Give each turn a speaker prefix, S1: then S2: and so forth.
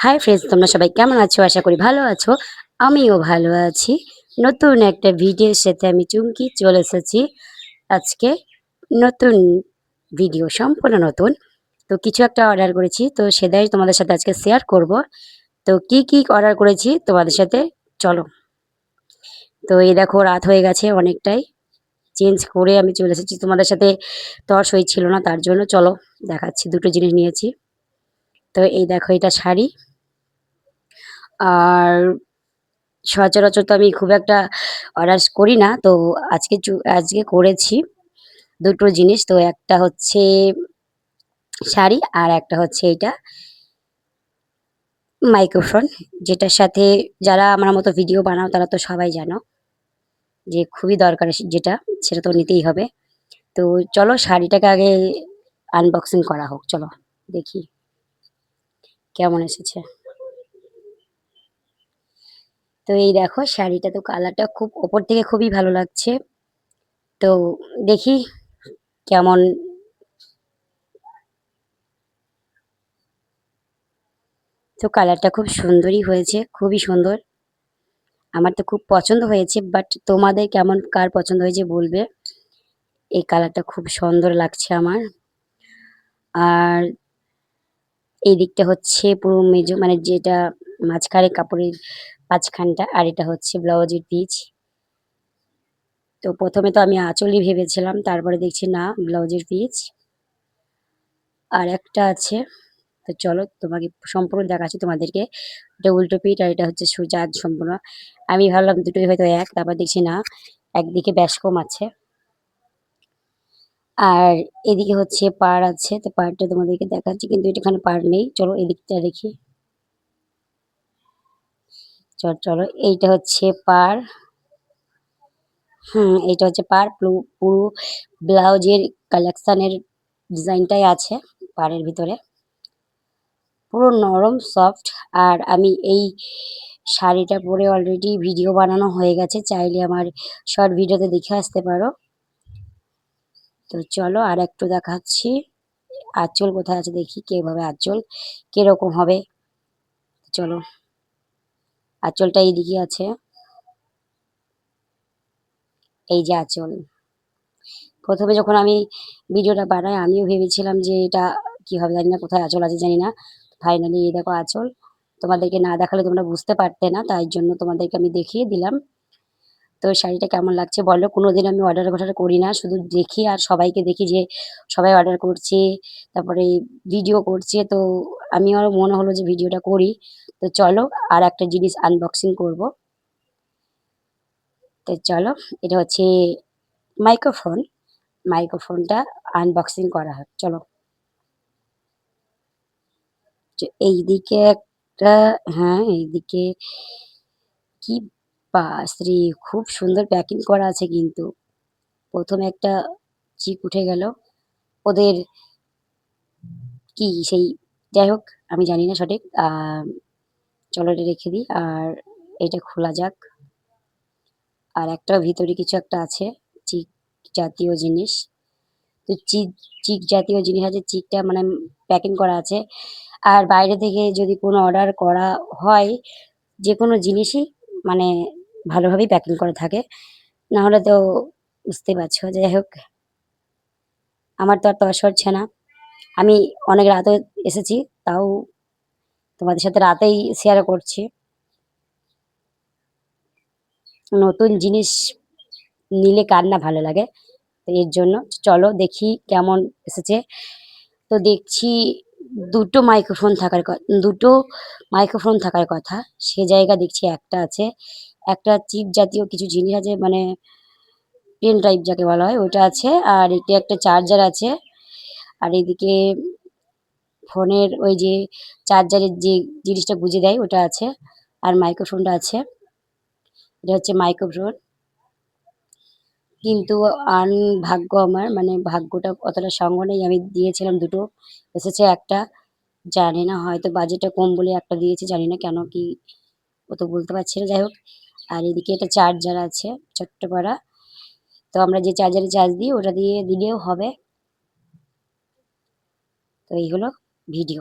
S1: Hi friends, তোমরা সবাই কেমন আছো? আশা করি ভালো আছো। আমিও ভালো আছি। নতুন একটা ভিডিওর সাথে আমি চুমকি চলে এসেছি। আজকে নতুন ভিডিও, সম্পূর্ণ নতুন। তো কিছু একটা অর্ডার করেছি, তো সেটাই তোমাদের সাথে আজকে শেয়ার করব। তো কি অর্ডার করেছি তোমাদের সাথে, চলো। তো এই দেখো, রাত হয়ে গেছে অনেকটাই। চেঞ্জ করে আমি চলে এসেছি তোমাদের সাথে। তর সই ছিল না, তার জন্য চলো দেখাচ্ছি। দুটো জিনিস নিয়েছি। তো এই দেখো, এটা শাড়ি। আর সচরাচর তো আমি খুব একটা অর্ডার করি না, তো আজকে করেছি দুটো জিনিস। তো একটা হচ্ছে শাড়ি, আর একটা হচ্ছে এটা মাইক্রোফোন, যেটার সাথে যারা আমার মতো ভিডিও বানাও তারা তো সবাই জানো যে খুবই দরকার যেটা, সেটা তো নিতেই হবে। তো চলো শাড়িটাকে আগে আনবক্সিং করা হোক, চলো দেখি কেমন এসেছে। তো এই দেখো শাড়িটা, তো কালারটা খুব ওপর থেকে খুবই ভালো লাগছে। তো দেখি কেমন। তো কালারটা খুব সুন্দরই হয়েছে, খুবই সুন্দর। আমার তো খুব পছন্দ হয়েছে, বাট তোমাদের কেমন, কার পছন্দ হয়েছে বলবে। এই কালারটা খুব সুন্দর লাগছে আমার। আর এই দিকটা হচ্ছে পুরো মেজো, মানে যেটা মাঝখানে কাপড়ের মাঝখানটা, আর এটা হচ্ছে ব্লাউজের পিচ। তো প্রথমে তো আমি আঁচলই ভেবেছিলাম, তারপরে দেখছি না, ব্লাউজের পিচ। আর একটা আছে, তো চলো তোমাকে সম্পূর্ণ দেখাচ্ছি তোমাদেরকে। এটা উল্টো পিঠ, আর এটা হচ্ছে সোজা সম্পূর্ণ। আমি ভাবলাম দুটোই হয়তো এক, তারপর দেখছি না, একদিকে ব্যাস কম আছে। আর এদিকে হচ্ছে পাড় আছে, তো পাড়টা তোমাদেরকে দেখাচ্ছি, কিন্তু এখানে পাড় নেই। চলো এদিকটা দেখি। চলো এইটা হচ্ছে পাড়। এইটা হচ্ছে পাড়। পুরো ব্লাউজের কালেকশনের ডিজাইনটাই আছে পাড়ের ভিতরে। পুরো নরম সফট। আর আমি এই শাড়িটা পরে অলরেডি ভিডিও বানানো হয়ে গেছে, চাইলে আমার শর্ট ভিডিওতে দেখে আসতে পারো। তো চলো আর একটু দেখাচ্ছি। আঁচল কোথায় আছে দেখি, কিভাবে আঁচল কিরকম হবে। চলো, আঁচলটা এইদিকে আছে। এই যে আঁচল। প্রথমে যখন আমি ভিডিওটা বানাই, আমিও ভেবেছিলাম যে এটা কি হবে জানি না, কোথায় আঁচল আছে জানি না। ফাইনালি এই দেখো আঁচল। তোমাদেরকে না দেখালে তোমরা বুঝতে পারতে না, তাই জন্য তোমাদেরকে আমি দেখিয়ে দিলাম। তো শাড়িটা কেমন লাগছে বলো। কোনোদিন আমি অর্ডার করি না, শুধু দেখি আর সবাইকে দেখি যে সবাই অর্ডার করছে, তারপরে ভিডিও করছে। তো আমিও মনে হলো যে ভিডিওটা করি। তো চলো আর একটা জিনিস আনবক্সিং করব। তো চলো, এটা হচ্ছে মাইক্রোফোন। মাইক্রোফোনটা আনবক্সিং করা হয়, চলো। এইদিকে একটা, হ্যাঁ এইদিকে, কি বাস রে, খুব সুন্দর প্যাকিং করা আছে। কিন্তু প্রথমে একটা চিক উঠে গেল ওদের, কি সেই, যাই হোক আমি জানি না সঠিক। চলো এটা রেখে দিই, আর এটা খোলা যাক। আর একটা ভিতরে কিছু একটা আছে, চিক জাতীয় জিনিস। তো চিক জাতীয় জিনিস আছে, চিকটা মানে প্যাকিং করা আছে। আর বাইরে থেকে যদি কোনো অর্ডার করা হয়, যে কোনো জিনিসই মানে ভালোভাবেই প্যাকিং করা থাকে, না হলে তো বুঝতে পারছো। যাই হোক, আমার তো আর তর সরছে না। আমি অনেক রাতে এসেছি, তাও তোমাদের সাথে রাতেই শেয়ার করছি। নতুন জিনিস নিলে কার না ভালো লাগে, তো এর জন্য। চলো দেখি কেমন এসেছে। তো দেখছি দুটো মাইক্রোফোন থাকার কথা, সে জায়গা দেখছি একটা আছে। একটা চিপ জাতীয় কিছু জিনিস আছে, মানে পেন টাইপ যাকে বলা হয়, ওটা আছে। আর এটি একটা চার্জার আছে। আর এদিকে ফোনের ওই যে চার্জারের যে জিনিসটা গুঁজে দেয় ওটা আছে। আর মাইক্রোফোনটা আছে। এটা হচ্ছে মাইক্রোফোন। কিন্তু ভাগ্য আমার, মানে ভাগ্যটা অতটা সঙ্গ নেই। আমি দিয়েছিলাম দুটো, এসেছে একটা। জানি না, হয়তো বাজেটটা কম বলে একটা দিয়েছি, জানি না কেন কি, ও তো বলতে পারছি না। যাই হোক, আর এদিকে একটা চার্জার আছে ছোট্ট পারা। তো আমরা যে চার্জারে চার্জ দিই ওটা দিয়ে দিলেও হবে। তো এই হলো ভিডিও।